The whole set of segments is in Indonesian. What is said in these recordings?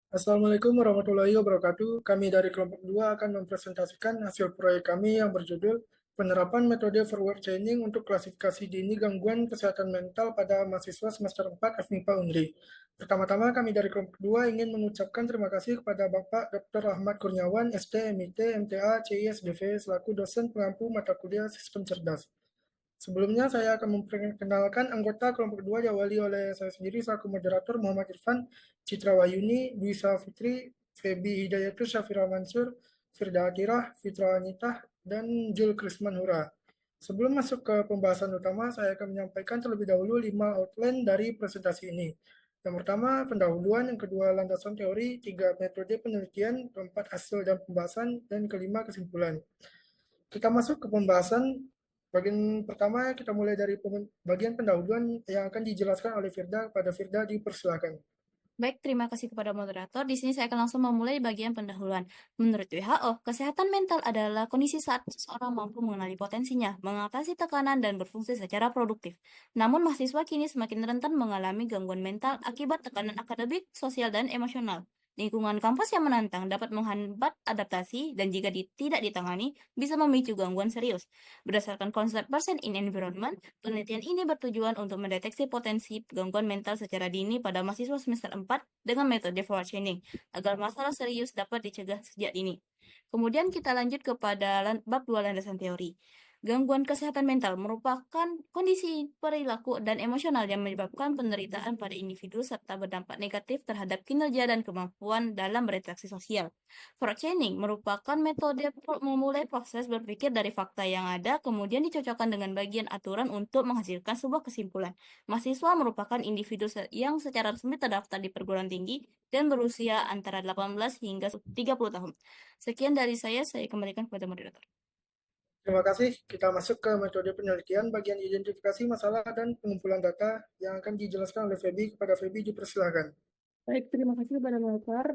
Assalamualaikum warahmatullahi wabarakatuh. Kami dari kelompok 2 akan mempresentasikan hasil proyek kami yang berjudul Penerapan Metode Forward Training untuk Klasifikasi Dini Gangguan Kesehatan Mental pada Mahasiswa Semester 4 FMIPA Unri. Pertama-tama kami dari kelompok 2 ingin mengucapkan terima kasih kepada Bapak Dr. Ahmad Kurniawan, ST, MIT, MTA, CISDV, selaku dosen pengampu mata kuliah Sistem Cerdas. Sebelumnya saya akan memperkenalkan anggota kelompok 2 diawali oleh saya sendiri selaku moderator Muhammad Irfan, Citra Wayuni, Dwi Fitri, Febi Hidayatus Syafira Mansur, Firda Atirah, Fitra Anitah, dan Jul Krisman Hura. Sebelum masuk ke pembahasan utama, saya akan menyampaikan terlebih dahulu 5 outline dari presentasi ini. Yang pertama, pendahuluan, yang kedua, landasan teori, tiga, metode penelitian, keempat, hasil dan pembahasan, dan kelima, kesimpulan. Kita masuk ke pembahasan. Bagian pertama kita mulai dari bagian pendahuluan yang akan dijelaskan oleh Firda. Pada Firda dipersilakan. Baik, terima kasih kepada moderator. Di sini saya akan langsung memulai bagian pendahuluan. Menurut WHO, kesehatan mental adalah kondisi saat seseorang mampu mengenali potensinya, mengatasi tekanan, dan berfungsi secara produktif. Namun, mahasiswa kini semakin rentan mengalami gangguan mental akibat tekanan akademik, sosial, dan emosional. Lingkungan kampus yang menantang dapat menghambat adaptasi dan jika tidak ditangani, bisa memicu gangguan serius. Berdasarkan konsep Person in Environment, penelitian ini bertujuan untuk mendeteksi potensi gangguan mental secara dini pada mahasiswa semester 4 dengan metode forward training, agar masalah serius dapat dicegah sejak dini. Kemudian kita lanjut kepada bab 2 landasan teori. Gangguan kesehatan mental merupakan kondisi perilaku dan emosional yang menyebabkan penderitaan pada individu serta berdampak negatif terhadap kinerja dan kemampuan dalam berinteraksi sosial. Forward training merupakan metode memulai proses berpikir dari fakta yang ada, kemudian dicocokkan dengan bagian aturan untuk menghasilkan sebuah kesimpulan. Mahasiswa merupakan individu yang secara resmi terdaftar di perguruan tinggi dan berusia antara 18 hingga 30 tahun. Sekian dari saya kembalikan kepada moderator. Terima kasih. Kita masuk ke metode penelitian bagian identifikasi masalah dan pengumpulan data yang akan dijelaskan oleh Febi. Kepada Febi dipersilakan. Baik, terima kasih kepada moderator.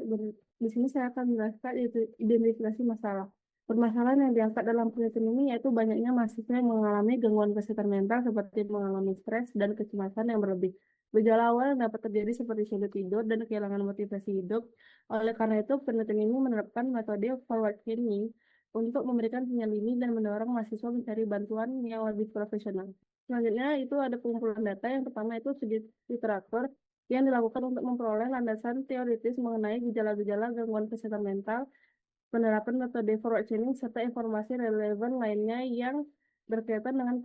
Di sini saya akan menjelaskan identifikasi masalah. Permasalahan yang diangkat dalam penelitian ini yaitu banyaknya mahasiswa yang mengalami gangguan kesehatan mental seperti mengalami stres dan kecemasan yang berlebih. Gejala awal yang dapat terjadi seperti sulit tidur dan kehilangan motivasi hidup. Oleh karena itu, penelitian ini menerapkan metode forward training untuk memberikan sinyal dini dan mendorong mahasiswa mencari bantuan yang lebih profesional. Selanjutnya itu ada pengumpulan data. Yang pertama itu studi literatur yang dilakukan untuk memperoleh landasan teoritis mengenai gejala-gejala gangguan kesehatan mental, penerapan metode forward training, serta informasi relevan lainnya yang berkaitan dengan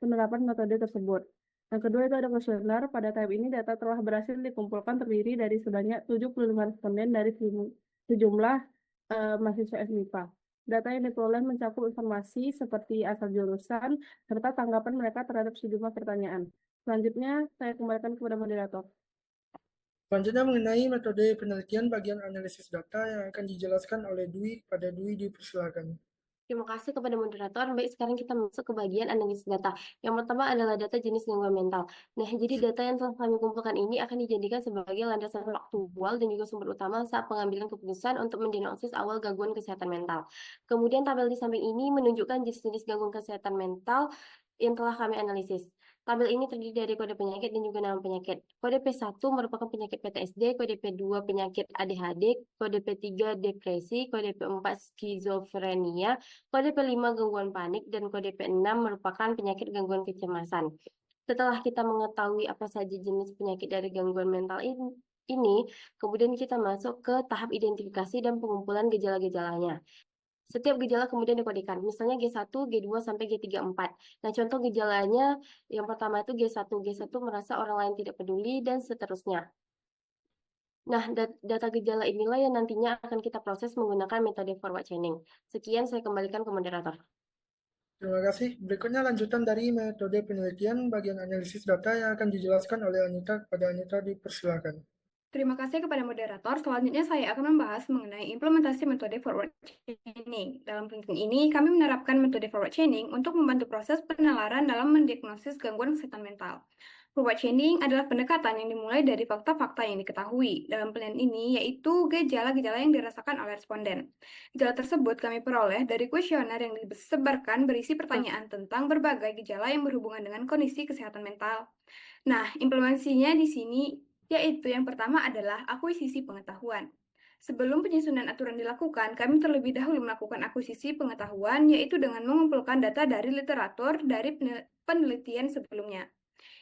penerapan metode tersebut. Yang kedua itu ada kuesioner. Pada tahap ini data telah berhasil dikumpulkan terdiri dari sebanyak 75 responden dari sejumlah mahasiswa SMIPA. Data yang diperoleh mencakup informasi seperti asal jurusan serta tanggapan mereka terhadap sejumlah pertanyaan. Selanjutnya, saya kembalikan kepada moderator. Selanjutnya mengenai metode penelitian bagian analisis data yang akan dijelaskan oleh Dwi. Pada Dwi dipersilakan. Terima kasih kepada moderator. Baik, sekarang kita masuk ke bagian analisis data. Yang pertama adalah data jenis gangguan mental. Nah, jadi data yang telah kami kumpulkan ini akan dijadikan sebagai landasan faktual dan juga sumber utama saat pengambilan keputusan untuk mendiagnosis awal gangguan kesehatan mental. Kemudian tabel di samping ini menunjukkan jenis-jenis gangguan kesehatan mental yang telah kami analisis. Tabel ini terdiri dari kode penyakit dan juga nama penyakit. Kode P1 merupakan penyakit PTSD, kode P2 penyakit ADHD, kode P3 depresi, kode P4 skizofrenia, kode P5 gangguan panik, dan kode P6 merupakan penyakit gangguan kecemasan. Setelah kita mengetahui apa saja jenis penyakit dari gangguan mental ini, kemudian kita masuk ke tahap identifikasi dan pengumpulan gejala-gejalanya. Setiap gejala kemudian dikodekan, misalnya G1, G2, sampai G3, 4. Nah, contoh gejalanya yang pertama itu G1. G1 merasa orang lain tidak peduli, dan seterusnya. Nah, data gejala inilah yang nantinya akan kita proses menggunakan metode forward chaining. Sekian, saya kembalikan ke moderator. Terima kasih. Berikutnya lanjutan dari metode penelitian bagian analisis data yang akan dijelaskan oleh Anita. Kepada Anita dipersilakan. Terima kasih kepada moderator. Selanjutnya saya akan membahas mengenai implementasi metode forward chaining. Dalam penelitian ini, kami menerapkan metode forward chaining untuk membantu proses penalaran dalam mendiagnosis gangguan kesehatan mental. Forward chaining adalah pendekatan yang dimulai dari fakta-fakta yang diketahui dalam penelitian ini, yaitu gejala-gejala yang dirasakan oleh responden. Gejala tersebut kami peroleh dari kuesioner yang disebarkan berisi pertanyaan tentang berbagai gejala yang berhubungan dengan kondisi kesehatan mental. Nah, implementasinya di sini yaitu yang pertama adalah akuisisi pengetahuan. Sebelum penyusunan aturan dilakukan, kami terlebih dahulu melakukan akuisisi pengetahuan, yaitu dengan mengumpulkan data dari literatur dari penelitian sebelumnya.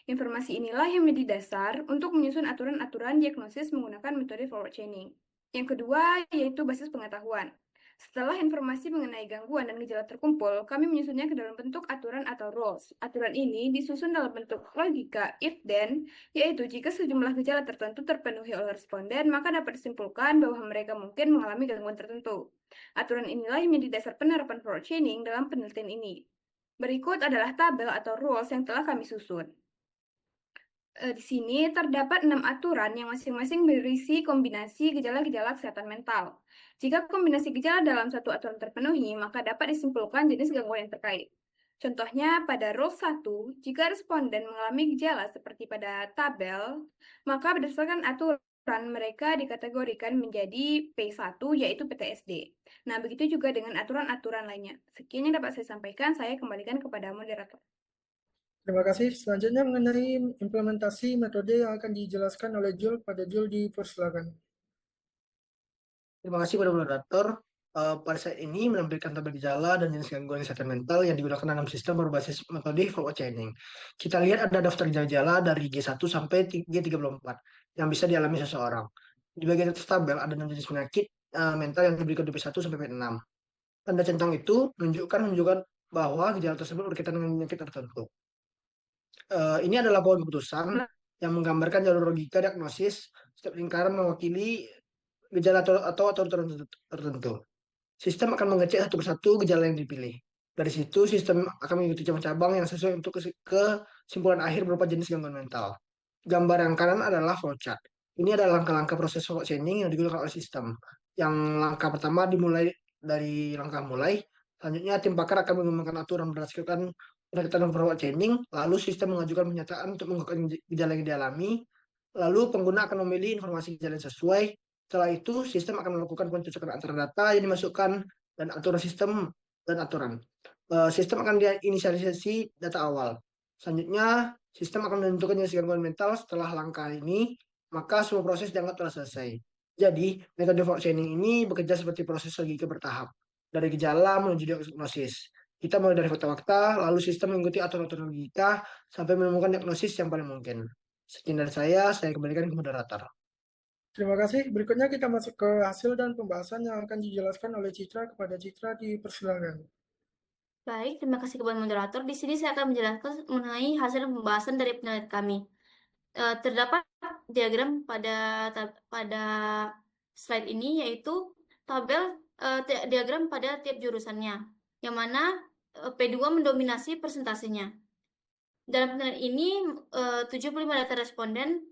Informasi inilah yang menjadi dasar untuk menyusun aturan-aturan diagnosis menggunakan metode forward chaining. Yang kedua, yaitu basis pengetahuan. Setelah informasi mengenai gangguan dan gejala terkumpul, kami menyusunnya ke dalam bentuk aturan atau rules. Aturan ini disusun dalam bentuk logika if-then, yaitu jika sejumlah gejala tertentu terpenuhi oleh responden, maka dapat disimpulkan bahwa mereka mungkin mengalami gangguan tertentu. Aturan inilah yang menjadi dasar penerapan forward chaining dalam penelitian ini. Berikut adalah tabel atau rules yang telah kami susun. Di sini terdapat 6 aturan yang masing-masing berisi kombinasi gejala-gejala kesehatan mental. Jika kombinasi gejala dalam satu aturan terpenuhi, maka dapat disimpulkan jenis gangguan yang terkait. Contohnya pada rule 1, jika responden mengalami gejala seperti pada tabel, maka berdasarkan aturan mereka dikategorikan menjadi P1 yaitu PTSD. Nah, begitu juga dengan aturan-aturan lainnya. Sekian yang dapat saya sampaikan, saya kembalikan kepada moderator. Terima kasih. Selanjutnya mengenai implementasi metode yang akan dijelaskan oleh Jul. Pada Jul dipersilakan. Terima kasih pada moderator. Pada saat ini menampilkan tabel gejala dan jenis gangguan kesehatan mental yang digunakan dalam sistem berbasis metode forward chaining. Kita lihat ada daftar gejala dari G1 sampai G34 yang bisa dialami seseorang. Di bagian atas tabel ada 6 jenis penyakit mental yang diberikan di P1 sampai P6. Tanda centang itu menunjukkan bahwa gejala tersebut berkaitan dengan penyakit tertentu. Ini adalah poin keputusan yang menggambarkan jalur logika diagnosis. Setiap lingkaran mewakili gejala atau tertentu. Sistem akan mengecek satu persatu gejala yang dipilih. Dari situ, sistem akan mengikuti cabang-cabang yang sesuai untuk kesimpulan akhir berupa jenis gangguan mental. Gambar yang kanan adalah flowchart. Ini adalah langkah-langkah proses forward chaining yang digunakan oleh sistem. Yang langkah pertama dimulai dari langkah mulai. Selanjutnya, tim pakar akan mengembangkan aturan berdasarkan pendekatan forward chaining. Lalu, sistem mengajukan pernyataan untuk mengungkapkan gejala yang dialami. Lalu, pengguna akan memilih informasi gejala yang sesuai. Setelah itu, sistem akan melakukan pencocokan antara data yang dimasukkan dan aturan sistem dan aturan. Sistem akan diinisialisasi data awal. Selanjutnya, sistem akan menentukan jenis gangguan mental setelah langkah ini, maka semua proses dianggap telah selesai. Jadi, metode forward chaining ini bekerja seperti proses logika bertahap, dari gejala menuju diagnosis. Kita mulai dari fakta-fakta, lalu sistem mengikuti aturan-aturan logika sampai menemukan diagnosis yang paling mungkin. Sekian dari saya kembalikan ke moderator. Terima kasih. Berikutnya kita masuk ke hasil dan pembahasan yang akan dijelaskan oleh Citra. Kepada Citra dipersilakan. Baik, terima kasih kepada moderator. Di sini saya akan menjelaskan mengenai hasil dan pembahasan dari penelitian kami. Terdapat diagram pada slide ini, yaitu tabel diagram pada tiap jurusannya, yang mana P2 mendominasi persentasenya. Dalam penelitian ini, 75 data responden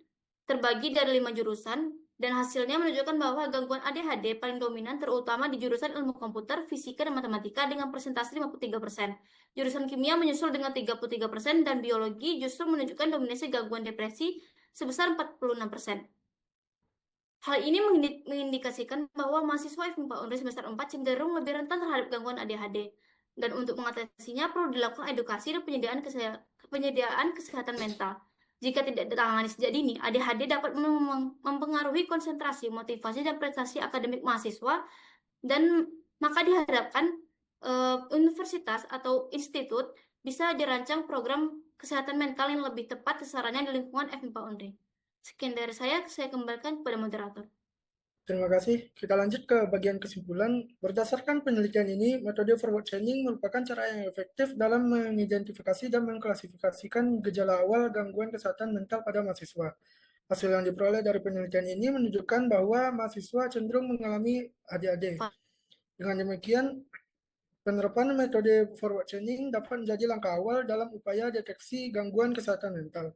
terbagi dari 5 jurusan, dan hasilnya menunjukkan bahwa gangguan ADHD paling dominan terutama di jurusan ilmu komputer, fisika, dan matematika dengan persentase 53%. Jurusan kimia menyusul dengan 33%, dan biologi justru menunjukkan dominasi gangguan depresi sebesar 46%. Hal ini mengindikasikan bahwa mahasiswa FMIPA UNRI semester 4 cenderung lebih rentan terhadap gangguan ADHD. Dan untuk mengatasinya perlu dilakukan edukasi dan penyediaan kesehatan mental. Jika tidak ditangani sejak dini, ADHD dapat mempengaruhi konsentrasi, motivasi, dan prestasi akademik mahasiswa, dan maka diharapkan universitas atau institut bisa dirancang program kesehatan mental yang lebih tepat sasarannya di lingkungan FMIPA UNRI. Sekian dari saya kembalikan kepada moderator. Terima kasih. Kita lanjut ke bagian kesimpulan. Berdasarkan penelitian ini, metode forward chaining merupakan cara yang efektif dalam mengidentifikasi dan mengklasifikasikan gejala awal gangguan kesehatan mental pada mahasiswa. Hasil yang diperoleh dari penelitian ini menunjukkan bahwa mahasiswa cenderung mengalami ADHD. Dengan demikian, penerapan metode forward chaining dapat menjadi langkah awal dalam upaya deteksi gangguan kesehatan mental.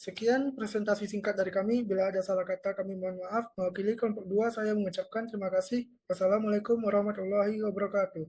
Sekian presentasi singkat dari kami. Bila ada salah kata kami mohon maaf. Mewakili kelompok 2 saya mengucapkan terima kasih. Wassalamualaikum warahmatullahi wabarakatuh.